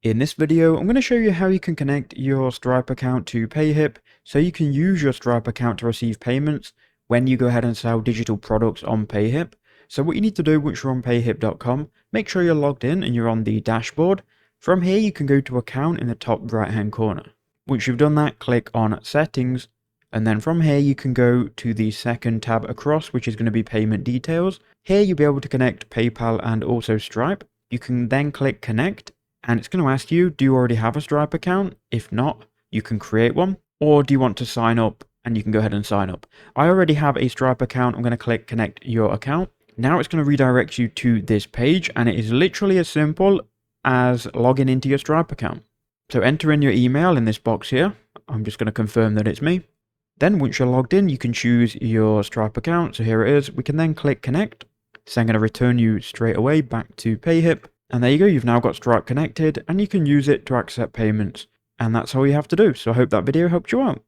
In this video, I'm going to show you how you can connect your Stripe account to Payhip so you can use your Stripe account to receive payments when you go ahead and sell digital products on Payhip. So what you need to do once you're on payhip.com, make sure you're logged in and you're on the dashboard. From here, you can go to account in the top right hand corner. Once you've done that, click on settings. And then from here, you can go to the second tab across, which is going to be payment details. Here, you'll be able to connect PayPal and also Stripe. You can then click connect. And it's going to ask you, do you already have a Stripe account? If not, you can create one. Or do you want to sign up? And you can go ahead and sign up. I already have a Stripe account. I'm going to click connect your account. Now it's going to redirect you to this page, and it is literally as simple as logging into your Stripe account. So enter in your email in this box here. I'm just going to confirm that it's me. Then once you're logged in, you can choose your Stripe account. So here it is. We can then click connect. So I'm going to return you straight away back to Payhip. And there you go, you've now got Stripe connected and you can use it to accept payments. And that's all you have to do. So I hope that video helped you out.